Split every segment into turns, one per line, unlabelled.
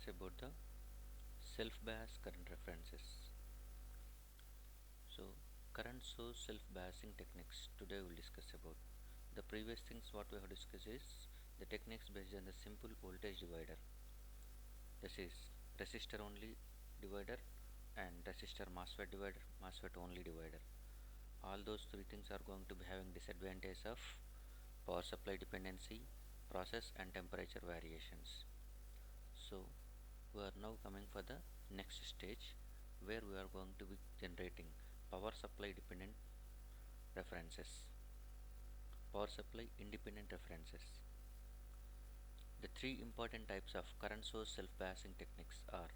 about the self-bias current references. So, current source self-biasing techniques. Today we'll discuss about the previous things what we have discussed is the techniques based on the simple voltage divider. This is resistor only divider and resistor MOSFET divider, MOSFET only divider. All those three things are going to be having disadvantage of power supply dependency, process and temperature variations. So we are now coming for the next stage where we are going to be generating power supply dependent references, power supply independent references. The three important types of current source self-biasing techniques are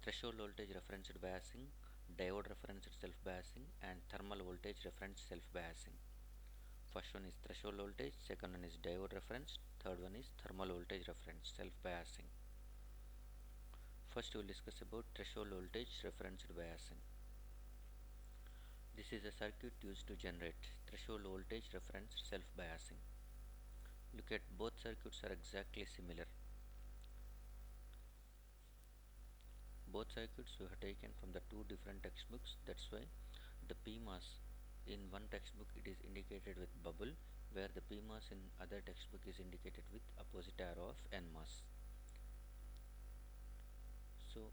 threshold voltage referenced biasing, diode referenced self-biasing and thermal voltage referenced self-biasing. First one is threshold voltage, second one is diode referenced, third one is thermal voltage referenced self-biasing. First we will discuss about threshold voltage referenced biasing. This is a circuit used to generate threshold voltage referenced self-biasing. Look at both circuits are exactly similar. Both circuits we have taken from the two different textbooks. That's why the PMOS in one textbook it is indicated with bubble, where the PMOS in other textbook is indicated with opposite arrow of NMOS. So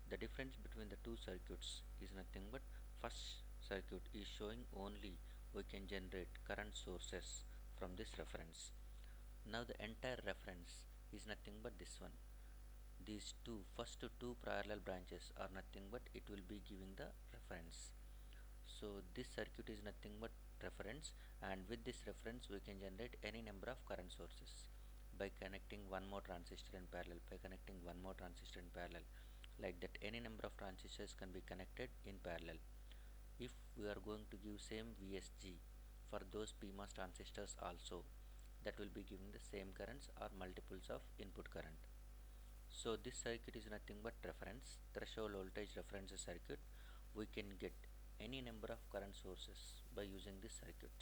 the difference between the two circuits is nothing but first circuit is showing only we can generate current sources from this reference. Now the entire reference is nothing but this one. These two first two parallel branches are nothing but it will be giving the reference. So this circuit is nothing but reference, and with this reference we can generate any number of current sources by connecting one more transistor in parallel, by connecting one more transistor in parallel. Like that any number of transistors can be connected in parallel. If we are going to give same VSG for those PMOS transistors also, that will be giving the same currents or multiples of input current. So this circuit is nothing but reference, threshold voltage reference circuit. We can get any number of current sources by using this circuit.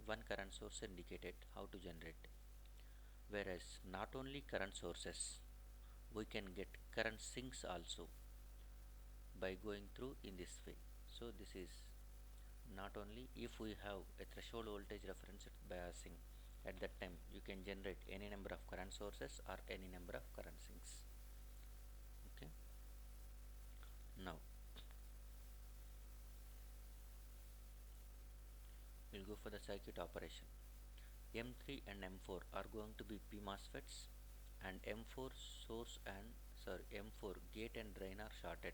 One current source indicated how to generate. Whereas not only current sources, we can get current sinks also by going through in this way. So this is not only if we have a threshold voltage reference biasing, at that time you can generate any number of current sources or any number of current sinks. Okay. Now we'll go for the circuit operation. M3 and M4 are going to be P MOSFETs, and M4 source and M4 gate and drain are shorted.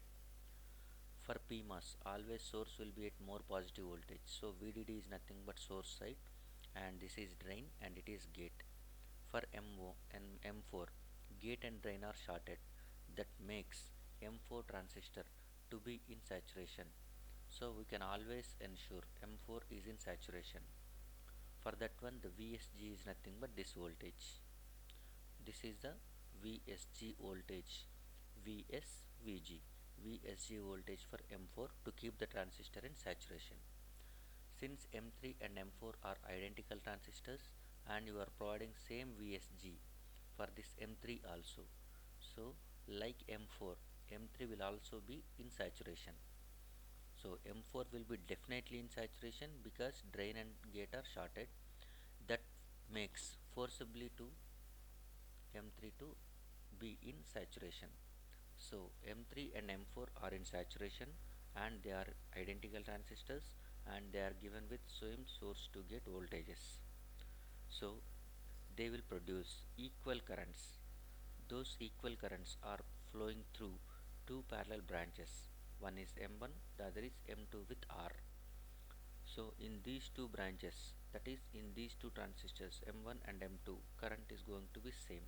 For PMOS, always source will be at more positive voltage. So VDD is nothing but source side, and this is drain and it is gate. For MO and M4, gate and drain are shorted. That makes M4 transistor to be in saturation. So we can always ensure M4 is in saturation. For that one, the VSG is nothing but this voltage. This is the VSG voltage, VSVG, VSG voltage for M4 to keep the transistor in saturation. Since M3 and M4 are identical transistors and you are providing same VSG for this M3 also, so like M4, M3 will also be in saturation. So M4 will be definitely in saturation because drain and gate are shorted. That makes forcibly to M3 to be in saturation. So M3 and M4 are in saturation and they are identical transistors and they are given with same source to gate voltages. So they will produce equal currents. Those equal currents are flowing through two parallel branches. One is M1, the other is M2 with R. So in these two branches, that is in these two transistors M1 and M2, current is going to be same.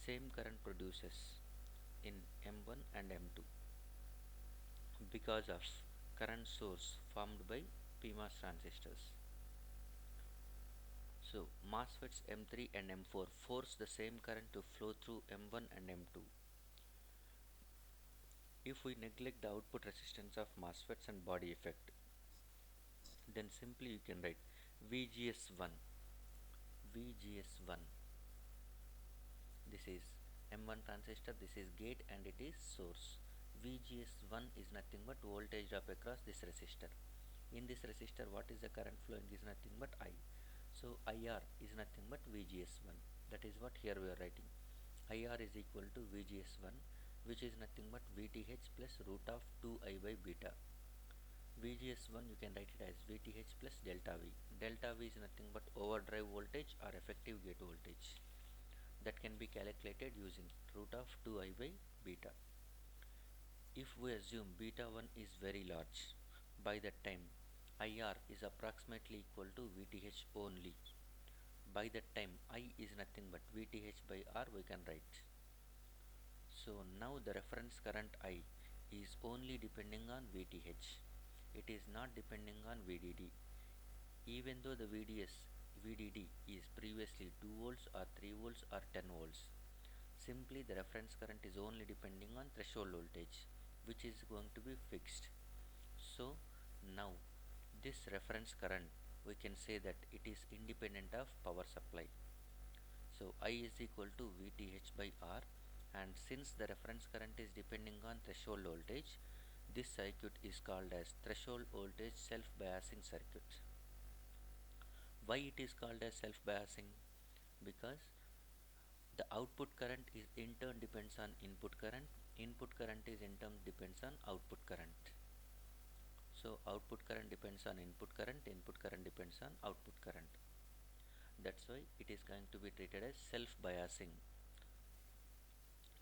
Same current produces in M1 and M2 because of current source formed by PMOS transistors. So MOSFETs M3 and M4 force the same current to flow through M1 and M2. If we neglect the output resistance of MOSFETs and body effect, then simply you can write VGS1, VGS1. This is M1 transistor, this is gate and it is source. VGS1 is nothing but voltage drop across this resistor. In this resistor, what is the current flowing is nothing but I. So IR is nothing but VGS1. That is what here we are writing. IR is equal to VGS1, which is nothing but VTH plus root of 2I by beta. VGS1 you can write it as VTH plus delta V. Delta V is nothing but overdrive voltage or effective gate voltage. That can be calculated using root of 2I by beta. If we assume beta 1 is very large, by that time IR is approximately equal to VTH only. By that time I is nothing but VTH by R we can write. So now the reference current I is only depending on VTH. It is not depending on VDD. Even though the VDD is previously 2 volts or 3 volts or 10 volts. Simply the reference current is only depending on threshold voltage, which is going to be fixed. So now this reference current we can say that it is independent of power supply. So I is equal to VTH by R, and since the reference current is depending on threshold voltage, this circuit is called as threshold voltage self-biasing circuit. Why it is called as self-biasing? Because the output current is in turn depends on input current is in turn depends on output current. So output current depends on input current depends on output current. That's why it is going to be treated as self-biasing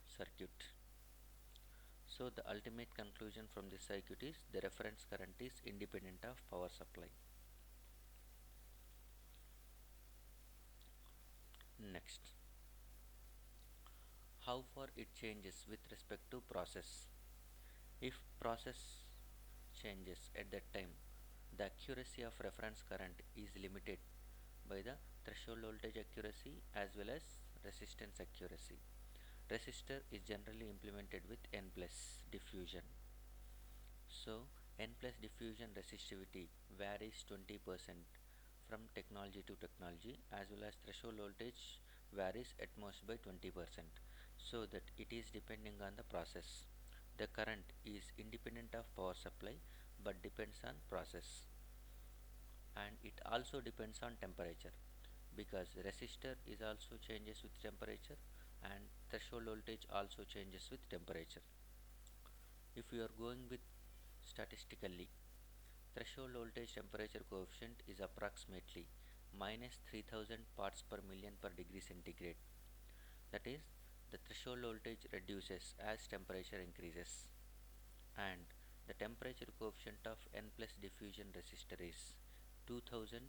circuit. So the ultimate conclusion from this circuit is the reference current is independent of power supply. Next, how far it changes with respect to process. If process changes at that time, the accuracy of reference current is limited by the threshold voltage accuracy as well as resistance accuracy. Resistor is generally implemented with N plus diffusion. So N plus diffusion resistivity varies 20% from technology to technology, as well as threshold voltage varies at most by 20%, so that it is depending on the process. The current is independent of power supply but depends on process, and it also depends on temperature, because resistor is also changes with temperature and threshold voltage also changes with temperature. If you are going with statistically, threshold voltage temperature coefficient is approximately minus 3000 parts per million per degree centigrade. That is, the threshold voltage reduces as temperature increases, and the temperature coefficient of N plus diffusion resistor is 2000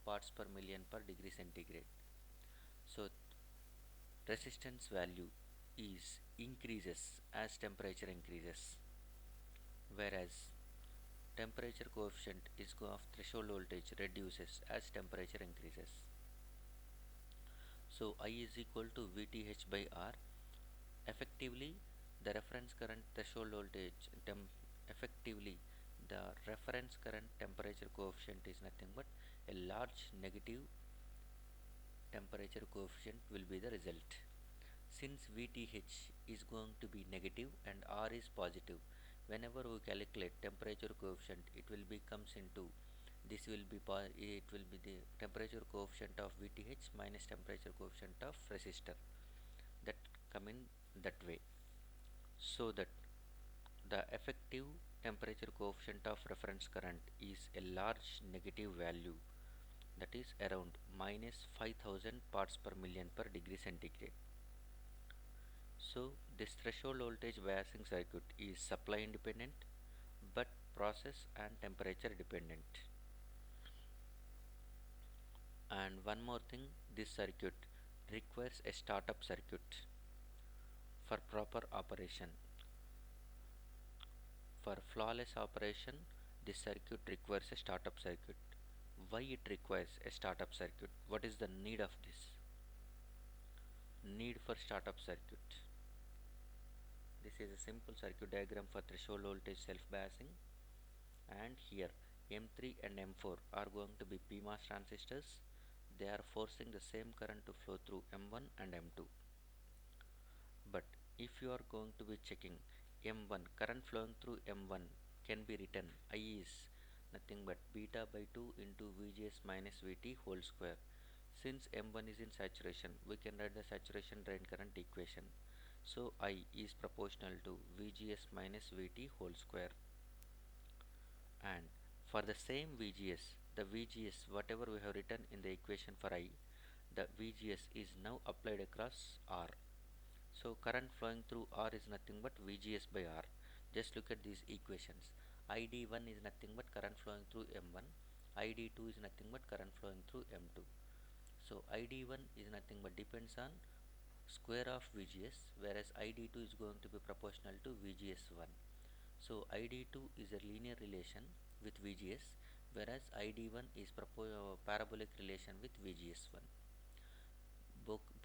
parts per million per degree centigrade. So resistance value is increases as temperature increases, whereas temperature coefficient is of threshold voltage reduces as temperature increases. So I is equal to VTH by R. Effectively, the reference current threshold voltage effectively the reference current temperature coefficient is nothing but a large negative temperature coefficient will be the result. Since VTH is going to be negative and R is positive, whenever we calculate temperature coefficient, it will be comes into this will be it will be the temperature coefficient of VTH minus temperature coefficient of resistor, that come in that way, so that the effective temperature coefficient of reference current is a large negative value, that is around minus 5000 parts per million per degree centigrade. So this threshold voltage biasing circuit is supply independent but process and temperature dependent. And one more thing, this circuit requires a startup circuit for proper operation. For flawless operation, this circuit requires a startup circuit. Why it requires a startup circuit? What is the need of this? Need for startup circuit. This is a simple circuit diagram for threshold voltage self-biasing, and here M3 and M4 are going to be PMOS transistors. They are forcing the same current to flow through M1 and M2. But if you are going to be checking M1, current flowing through M1 can be written I is nothing but beta by 2 into VGS minus VT whole square. Since M1 is in saturation, we can write the saturation drain current equation. So I is proportional to VGS minus VT whole square. And for the same VGS, the VGS whatever we have written in the equation for I, the VGS is now applied across R. So current flowing through R is nothing but VGS by R. Just look at these equations. ID1 is nothing but current flowing through M1. ID2 is nothing but current flowing through M2. So ID1 is nothing but depends on square of VGS, whereas ID2 is going to be proportional to VGS1. So ID2 is a linear relation with VGS, whereas ID1 is parabolic relation with VGS1.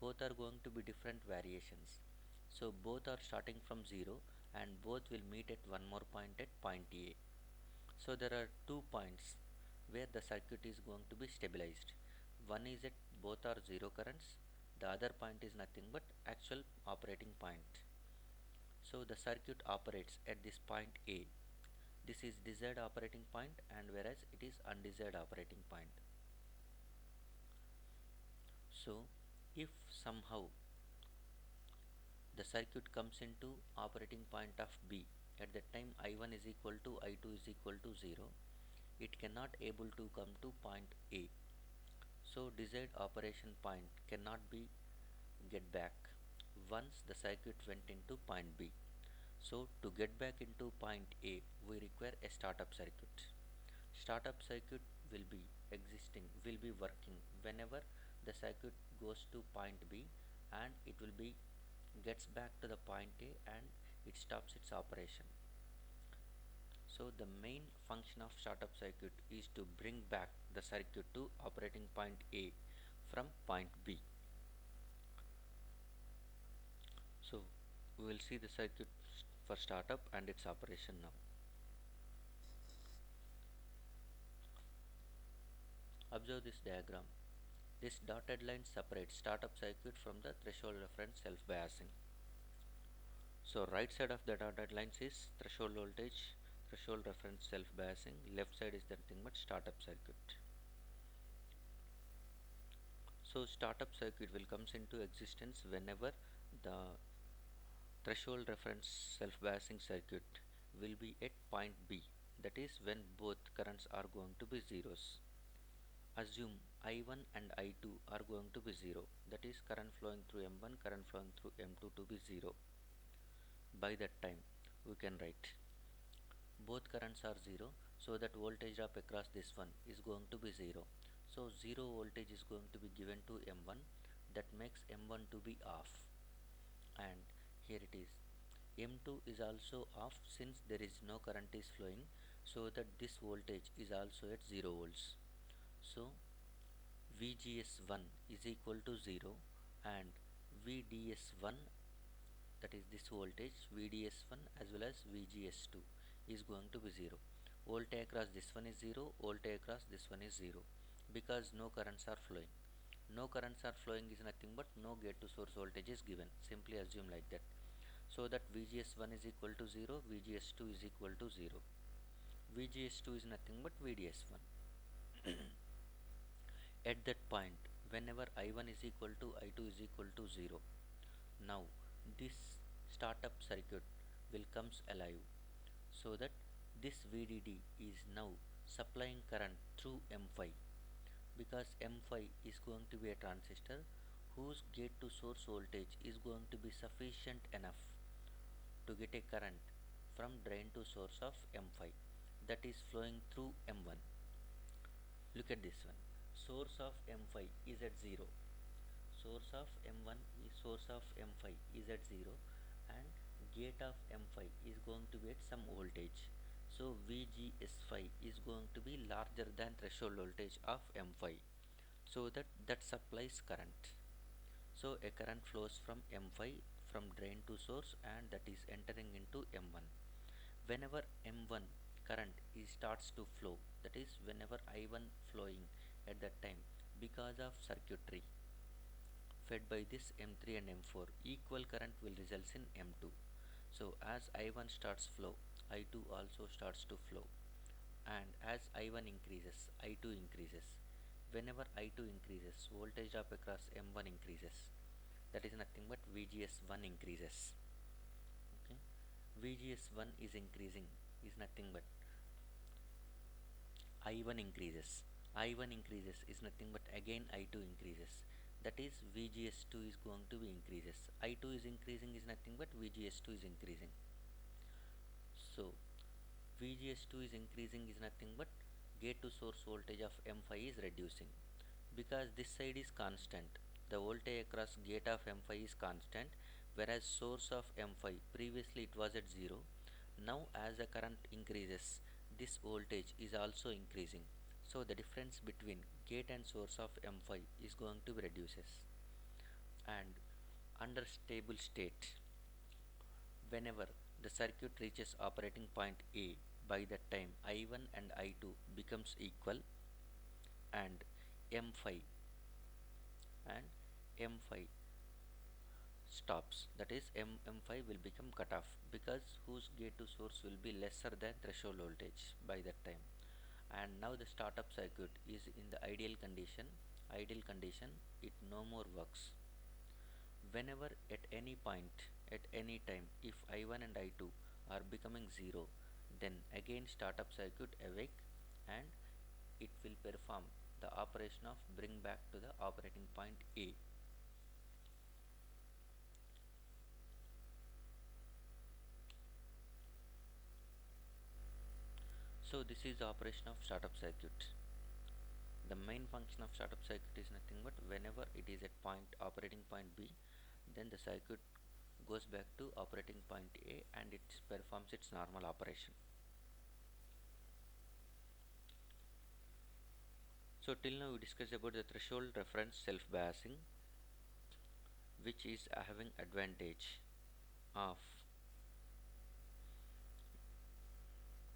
Both are going to be different variations. So both are starting from 0 and both will meet at one more point at point A. So there are 2 points where the circuit is going to be stabilized. One is at both are 0 currents, the other point is nothing but actual operating point. So the circuit operates at this point A. This is desired operating point, and whereas it is undesired operating point. So if somehow the circuit comes into operating point of B, at that time I1 is equal to I2 is equal to 0, it cannot able to come to point A. So desired operation point cannot be get back once the circuit went into point B. So to get back into point A, we require a startup circuit. Startup circuit will be working whenever the circuit goes to point B, and it will be gets back to the point A and it stops its operation. So the main function of startup circuit is to bring back the circuit to operating point A from point B. So we will see the circuit for startup and its operation now. Observe this diagram. This dotted line separates startup circuit from the threshold reference self biasing. So right side of the dotted lines is threshold voltage, threshold reference self biasing. Left side is nothing but startup circuit. So startup circuit will comes into existence whenever the threshold reference self biasing circuit will be at point B. That is when both currents are going to be zeros. Assume I1 and I2 are going to be 0, that is current flowing through M1, current flowing through M2 to be 0. By that time we can write both currents are 0, so that voltage drop across this one is going to be 0. So 0 voltage is going to be given to M1, that makes M1 to be off, and here it is M2 is also off since there is no current is flowing, so that this voltage is also at 0 volts. So VGS1 is equal to 0 and VDS1, that is this voltage VDS1 as well as VGS2 is going to be 0. Voltage across this one is 0, voltage across this one is 0, because no currents are flowing. No currents are flowing is nothing but no gate to source voltage is given. Simply assume like that. So that VGS1 is equal to 0, VGS2 is equal to 0. VGS2 is nothing but VDS1. At that point, whenever I1 is equal to I2 is equal to 0, now this startup circuit will comes alive, so that this VDD is now supplying current through M5, because M5 is going to be a transistor whose gate to source voltage is going to be sufficient enough to get a current from drain to source of M5, that is flowing through M1. Look at this one. Source of M5 is at 0. Source of M5 is at 0 and gate of M5 is going to be at some voltage. So VGS5 is going to be larger than threshold voltage of M5, so that supplies current. So a current flows from M5 from drain to source, and that is entering into M1. Whenever M1 current is starts to flow, that is whenever I1 flowing at that time, because of circuitry fed by this M3 and M4, equal current will result in M2. So as I1 starts flow, I2 also starts to flow, and as I1 increases, I2 increases. Whenever I2 increases, voltage drop across M1 increases. That is nothing but VGS1 increases. Okay, VGS1 is increasing is nothing but I1 increases. I1 increases is nothing but again I2 increases. That is VGS2 is going to be increases. I2 is increasing is nothing but VGS2 is increasing. So VGS2 is increasing is nothing but gate to source voltage of M5 is reducing, because this side is constant. The voltage across gate of M5 is constant, whereas source of M5 previously it was at 0. Now as the current increases, this voltage is also increasing. So the difference between gate and source of M5 is going to be reduces. And under stable state, whenever the circuit reaches operating point A, by that time I1 and I2 becomes equal, and M5 and M5 stops. That is M5 will become cut off, because whose gate to source will be lesser than threshold voltage by that time. And now the startup circuit is in the ideal condition. Ideal condition, it no more works. Whenever at any point, at any time, if I1 and I2 are becoming 0, then again startup circuit awake, and it will perform the operation of bring back to the operating point A. So this is the operation of startup circuit. The main function of startup circuit is nothing but whenever it is at point operating point B, then the circuit goes back to operating point A and it performs its normal operation. So till now we discussed about the threshold reference self biasing, which is having advantage of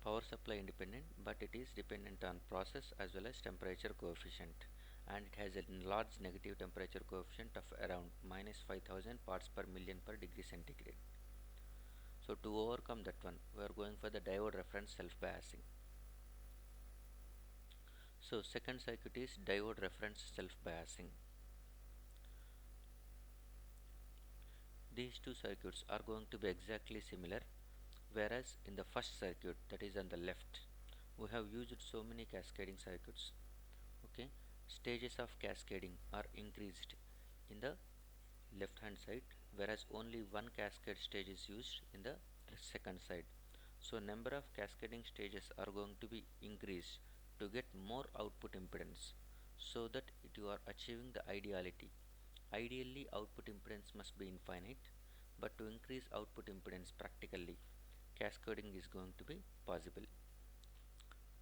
power supply independent, but it is dependent on process as well as temperature coefficient, and it has a large negative temperature coefficient of around minus 5000 parts per million per degree centigrade. So to overcome that one, we are going for the diode reference self biasing. So second circuit is diode reference self biasing. These two circuits are going to be exactly similar, whereas in the first circuit, that is on the left, we have used so many cascading circuits. Okay, stages of cascading are increased in the left hand side, whereas only one cascade stage is used in the second side. So number of cascading stages are going to be increased to get more output impedance, so that you are achieving the ideality. Ideally output impedance must be infinite, but to increase output impedance practically, cascading is going to be possible.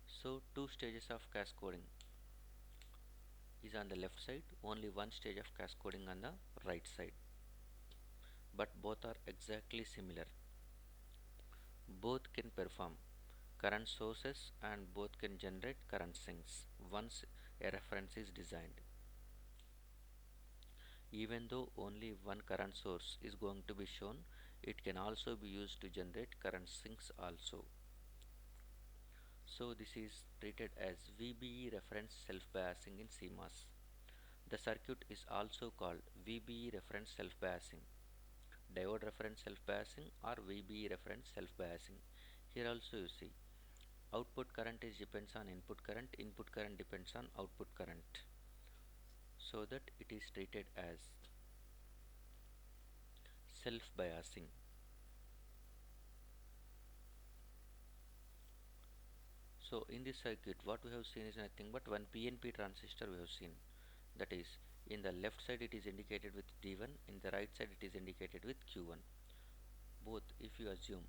So two stages of cascading is on the left side, only one stage of cascading on the right side, but both are exactly similar. Both can perform current sources and both can generate current sinks once a reference is designed. Even though only one current source is going to be shown, it can also be used to generate current sinks also. So this is treated as VBE reference self-biasing in CMOS. The circuit is also called VBE reference self-biasing, diode reference self-biasing, or VBE reference self-biasing. Here also you see output current is depends on input current depends on output current, so that it is treated as self-biasing. So in this circuit what we have seen is nothing but one PNP transistor we have seen, that is in the left side it is indicated with D1, in the right side it is indicated with Q1. Both, if you assume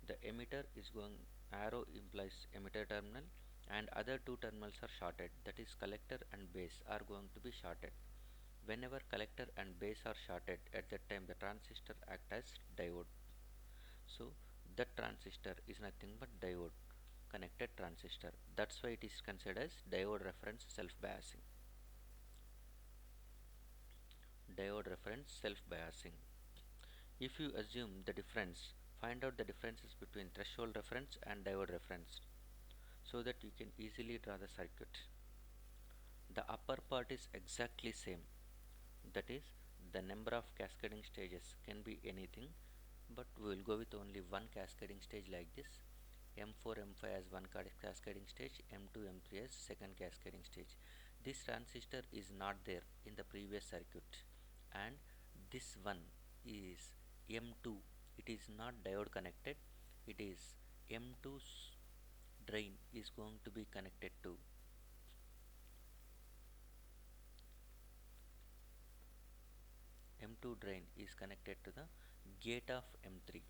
the emitter is going, arrow implies emitter terminal, and other two terminals are shorted, that is collector and base are going to be shorted. Whenever collector and base are shorted, at that time the transistor act as diode. So that transistor is nothing but diode connected transistor. That's why it is considered as diode reference self biasing. diode reference self-biasing. If you assume the difference, find out the differences between threshold reference and diode reference so that you can easily draw the circuit. The upper part is exactly same, that is the number of cascading stages can be anything, but we will go with only one cascading stage like this. M4 M5 as one cascading stage, M2 M3 as second cascading stage. This transistor is not there in the previous circuit, and this one is M2. It is not diode connected, it is M2's drain is going to be connected to M2 drain is connected to the gate of M3.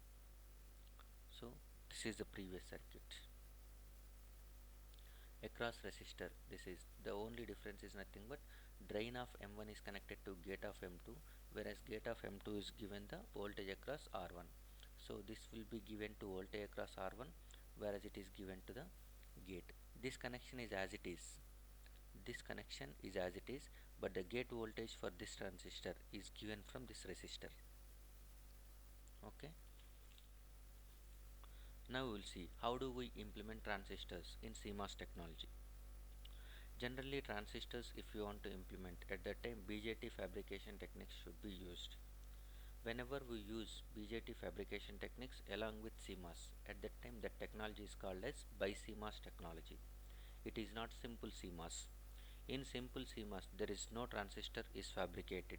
So this is the previous circuit. Across resistor, this is the only difference is nothing but drain of M1 is connected to gate of M2, whereas gate of M2 is given the voltage across R1. So this will be given to voltage across R1, whereas it is given to the gate. This connection is as it is. This connection is as it is, but the gate voltage for this transistor is given from this resistor. Okay. Now we will see how do we implement transistors in CMOS technology. Generally transistors, if you want to implement, at that time BJT fabrication techniques should be used. Whenever we use BJT fabrication techniques along with CMOS, at that time that technology is called as BiCMOS technology. It is not simple CMOS. In simple CMOS there is no transistor is fabricated.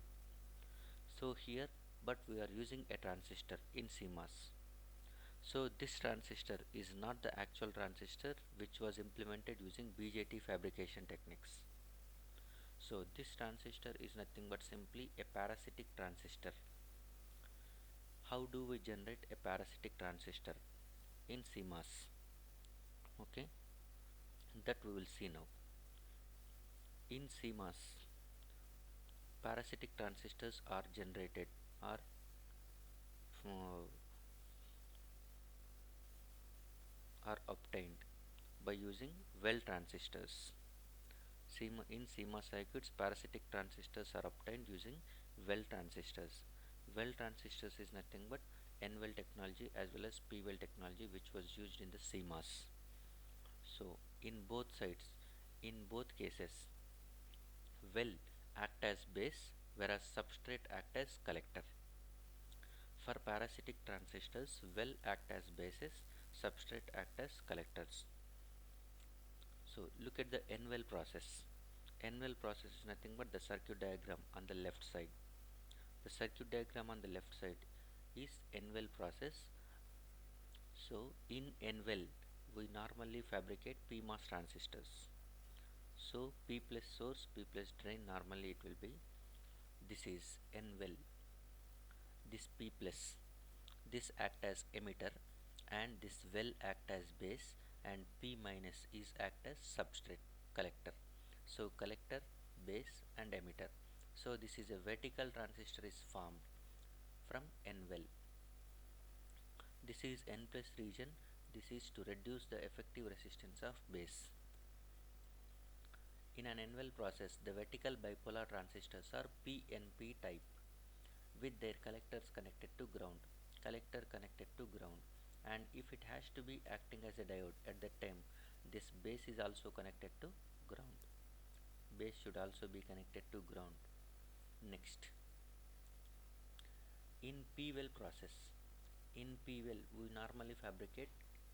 So here, but we are using a transistor in CMOS. So this transistor is not the actual transistor which was implemented using BJT fabrication techniques. So this transistor is nothing but simply a parasitic transistor. How do we generate a parasitic transistor in CMOS? Okay, that we will see now. In CMOS, parasitic transistors are generated or uh, are obtained by using well transistors. In CMOS circuits, parasitic transistors are obtained using well transistors. Well transistors is nothing but N-well technology as well as P-well technology which was used in the CMOS. So in both sides, in both cases, well act as base whereas substrate act as collector. For parasitic transistors, well act as bases, substrate act as collectors. So look at the N-well process. N-well process is nothing but the circuit diagram on the left side. The circuit diagram on the left side is N-well process. So in N-well we normally fabricate PMOS transistors. So P plus source, P plus drain, normally it will be, this is N-well, this P plus, this act as emitter and this well act as base, and P minus is act as substrate collector. So collector, base and emitter. So this is a vertical transistor is formed from N-well. This is N plus region. This is to reduce the effective resistance of base. In an N-well process, the vertical bipolar transistors are PNP type with their collectors connected to ground, collector connected to ground, and if it has to be acting as a diode at that time, this base is also connected to ground. Base should also be connected to ground. Next, in P-well process, in P-well we normally fabricate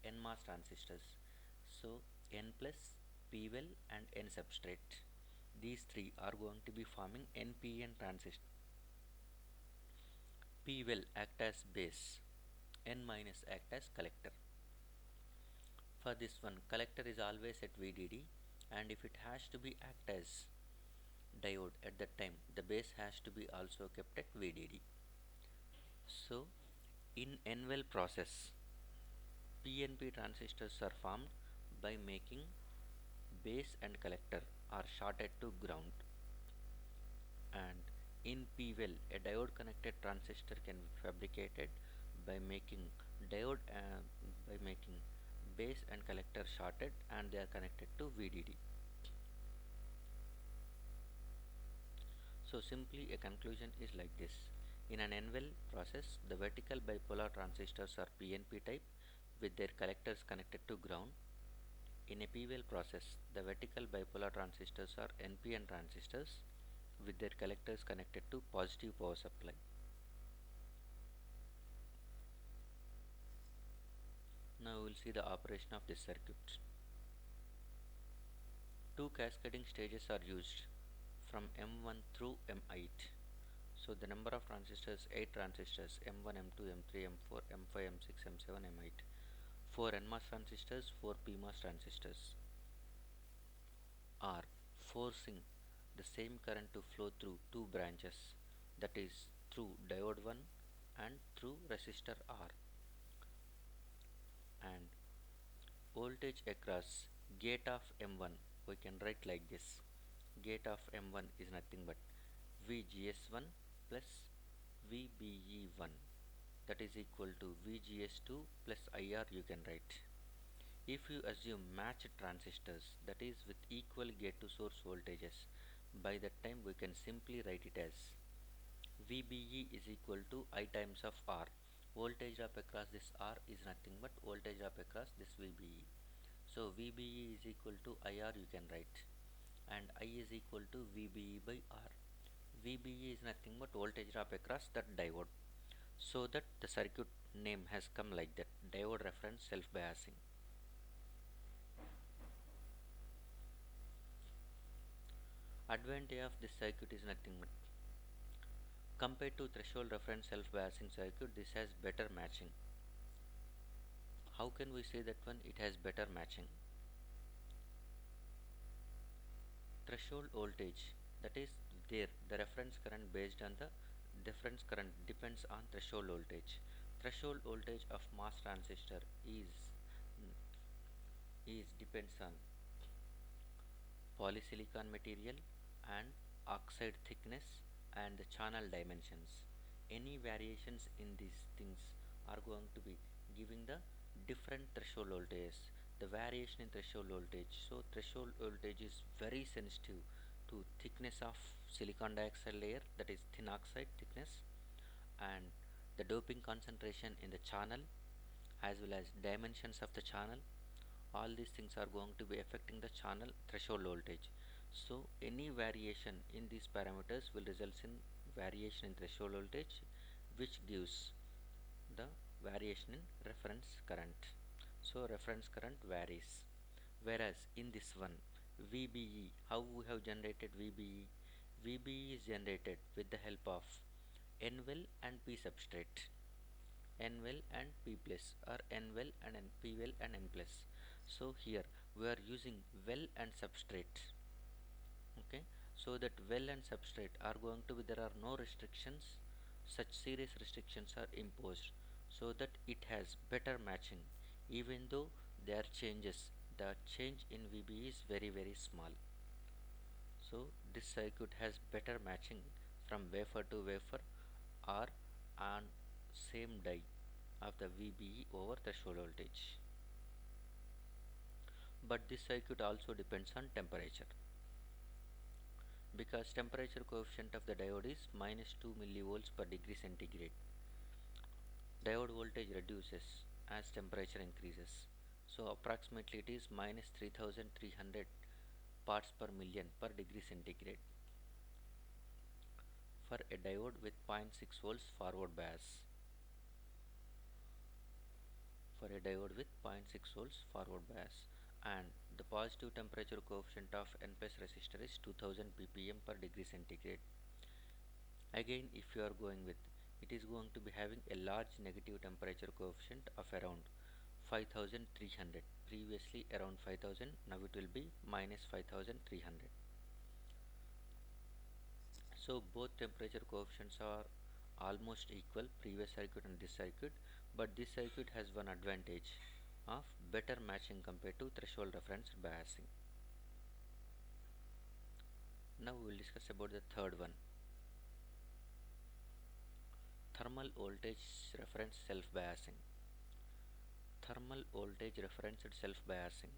NMOS transistors. So N plus, P-well and N substrate. These three are going to be forming NPN transistor. P will act as base, N minus act as collector. For this one, collector is always at VDD, and if it has to be act as diode at that time, the base has to be also kept at VDD. So in N-well process, PNP transistors are formed by making base and collector are shorted to ground, and in P-well a diode connected transistor can be fabricated by making diode by making base and collector shorted and they are connected to VDD. So simply a conclusion is like this. In an N-well process, the vertical bipolar transistors are PNP type with their collectors connected to ground. In a P-well process, the vertical bipolar transistors are NPN transistors with their collectors connected to positive power supply. Now we will see the operation of this circuit. Two cascading stages are used from M1 through M8. So the number of transistors, 8 transistors, M1, M2, M3, M4, M5, M6, M7, M8. 4 NMOS transistors, 4 PMOS transistors are forcing the same current to flow through two branches, that is through diode 1 and through resistor R, and voltage across gate of M1 we can write like this. Gate of M1 is nothing but VGS1 plus VBE1, that is equal to VGS2 plus IR you can write. If you assume matched transistors, that is with equal gate to source voltages, by that time we can simply write it as VBE is equal to I times of R. Voltage drop across this R is nothing but voltage drop across this VBE. So VBE is equal to IR you can write, and I is equal to VBE by R. VBE is nothing but voltage drop across that diode. So that the circuit name has come like that, diode reference self biasing. Advantage of this circuit is nothing but, compared to threshold reference self biasing circuit, this has better matching. How can we say that one it has better matching? Threshold voltage, that is there the reference current based on the difference current depends on threshold voltage. Threshold voltage of MOS transistor is depends on polysilicon material and oxide thickness and the channel dimensions. Any variations in these things are going to be giving the different threshold voltages, the variation in threshold voltage. So threshold voltage is very sensitive to thickness of silicon dioxide layer, that is thin oxide thickness, and the doping concentration in the channel as well as dimensions of the channel. All these things are going to be affecting the channel threshold voltage. So any variation in these parameters will result in variation in threshold voltage, which gives the variation in reference current. So reference current varies, whereas in this one VBE, how we have generated VBE? VBE is generated with the help of N well and P substrate, N well and P plus, or N well and P well and N plus. So here we are using well and substrate. Okay, so that well and substrate are going to be, there are no restrictions, such serious restrictions are imposed, so that it has better matching. Even though there are changes, the change in VB is very small. So this circuit has better matching from wafer to wafer or on same die of the VBE over threshold voltage. But this circuit also depends on temperature, because temperature coefficient of the diode is minus 2 millivolts per degree centigrade. Diode voltage reduces as temperature increases, so approximately it is minus 3300 parts per million per degree centigrade for a diode with 0.6 volts forward bias. For a diode with 0.6 volts forward bias, and the positive temperature coefficient of N plus resistor is 2000 ppm per degree centigrade. Again, if you are going with, it is going to be having a large negative temperature coefficient of around 5300, previously around 5000, now it will be minus 5300. So both temperature coefficients are almost equal, previous circuit and this circuit, but this circuit has one advantage of better matching compared to threshold reference biasing. Now we will discuss about the third one, thermal voltage reference self biasing. Thermal voltage reference self biasing.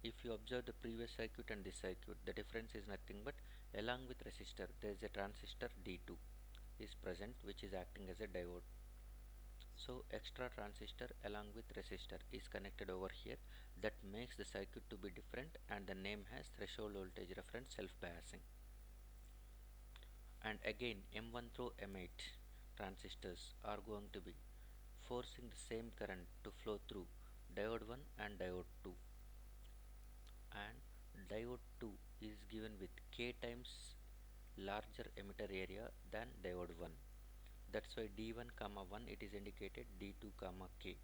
if you observe the previous circuit and this circuit, the difference is nothing but along with resistor there is a transistor D2 is present, which is acting as a diode. So extra transistor along with resistor is connected over here, that makes the circuit to be different, and the name has threshold voltage reference self biasing. And again M1 through M8 transistors are going to be forcing the same current to flow through diode 1 and diode 2, and diode 2 is given with K times larger emitter area than diode 1. That's why D1 comma 1 it is indicated D2 comma K.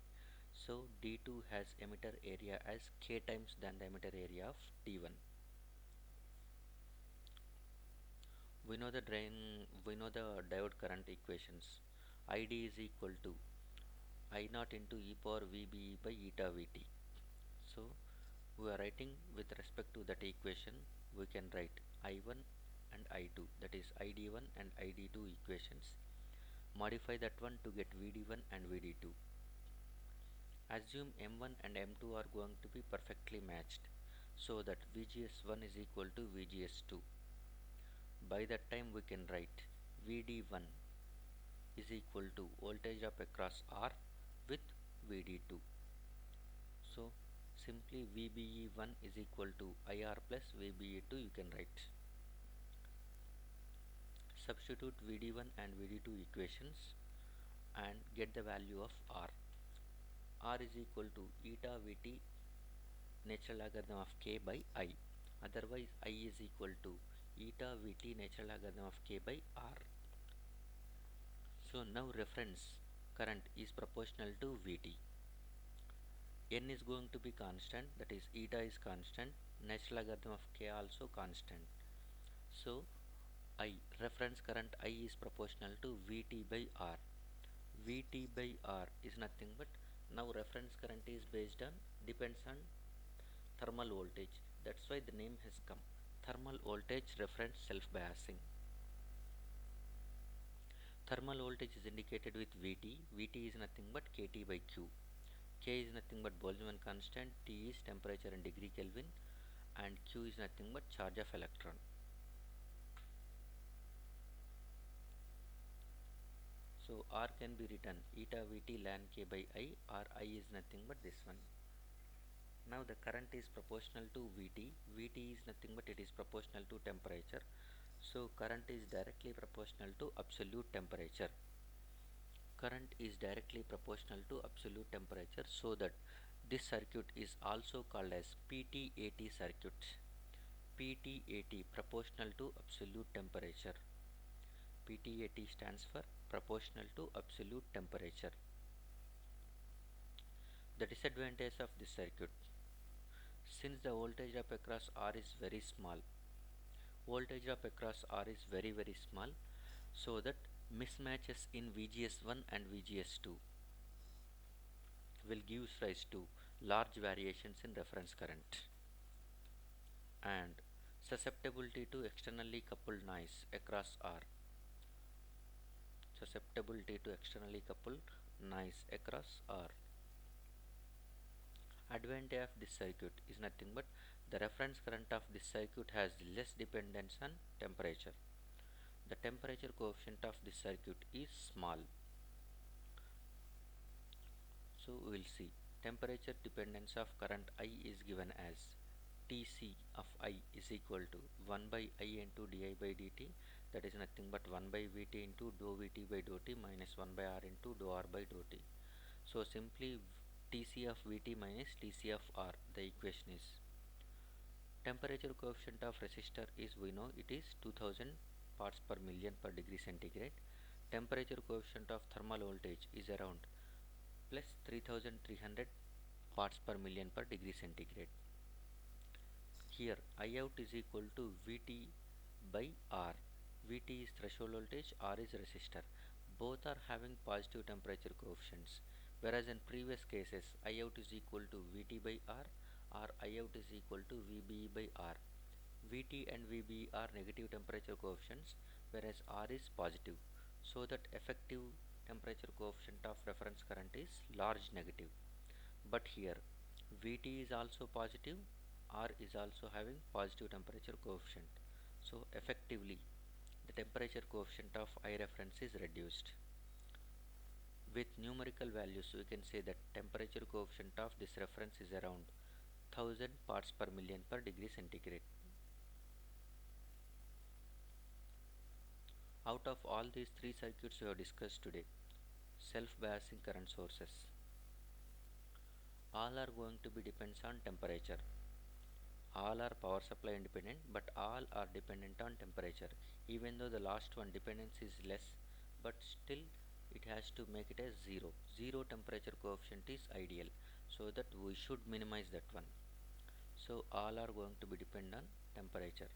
So D2 has emitter area as K times than the emitter area of D1. We know the diode current equations. ID is equal to I naught into e power VBE by eta VT. So we are writing with respect to that equation, we can write I1 and I2, that is ID1 and ID2 equations. Modify that one to get VD1 and VD2. Assume M1 and M2 are going to be perfectly matched, so that VGS1 is equal to VGS2. By that time we can write VD1 is equal to voltage drop across R with VD2. So simply VBE1 is equal to IR plus VBE2 you can write. Substitute VD1 and VD2 equations and get the value of R. R is equal to eta Vt natural logarithm of K by I. Otherwise I is equal to eta Vt natural logarithm of K by R. So now reference current is proportional to Vt. N is going to be constant, that is eta is constant, natural logarithm of K also constant. So I, reference current I is proportional to Vt by R. Vt by R is nothing but, now reference current is based on, depends on thermal voltage. That's why the name has come, thermal voltage reference self biasing. Thermal voltage is indicated with Vt. Vt is nothing but Kt by Q. K is nothing but Boltzmann constant, T is temperature in degree Kelvin, and Q is nothing but charge of electron. So R can be written eta Vt ln K by I, or I is nothing but this one. Now the current is proportional to Vt. Vt is nothing but it is proportional to temperature. So current is directly proportional to absolute temperature. Current is directly proportional to absolute temperature, so that this circuit is also called as PTAT circuit. PTAT, proportional to absolute temperature. PTAT stands for proportional to absolute temperature. The disadvantage of this circuit, since the voltage drop across R is very small, voltage drop across R is very small, so that mismatches in VGS1 and VGS2 will give rise to large variations in reference current, and susceptibility to externally coupled noise across R. Susceptibility to externally coupled noise across R. Advantage of this circuit is nothing but the reference current of this circuit has less dependence on temperature. The temperature coefficient of this circuit is small. So we will see temperature dependence of current I is given as Tc of I is equal to 1 by I into di by dt, that is nothing but 1 by Vt into dou Vt by dou t minus 1 by R into dou R by dou t. So simply Tc of Vt minus Tc of R, the equation is temperature coefficient of resistor is, we know it is 2000 parts per million per degree centigrade. Temperature coefficient of thermal voltage is around plus 3300 parts per million per degree centigrade. Here I out is equal to Vt by R. Vt is threshold voltage, R is resistor. Both are having positive temperature coefficients, whereas in previous cases I out is equal to Vt by R, or I out is equal to VBE by R. Vt and VBE are negative temperature coefficients, whereas R is positive, so that effective temperature coefficient of reference current is large negative. But here Vt is also positive, R is also having positive temperature coefficient. So effectively the temperature coefficient of I reference is reduced. With numerical values we can say that temperature coefficient of this reference is around 1000 parts per million per degree centigrade. Out of all these three circuits we have discussed today, self-biasing current sources, all are going to be depends on temperature. All are power supply independent, but all are dependent on temperature. Even though the last one dependence is less, but still it has to make it as 0. 0 temperature coefficient is ideal, so that we should minimize that one. So all are going to be depend on temperature,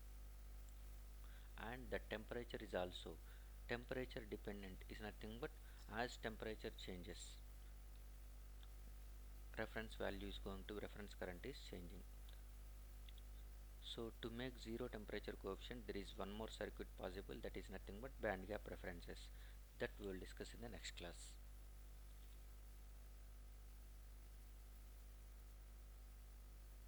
and the temperature is also temperature dependent is nothing but as temperature changes, reference value is going to reference current is changing. So to make 0 temperature coefficient there is one more circuit possible, that is nothing but band gap references, that we will discuss in the next class.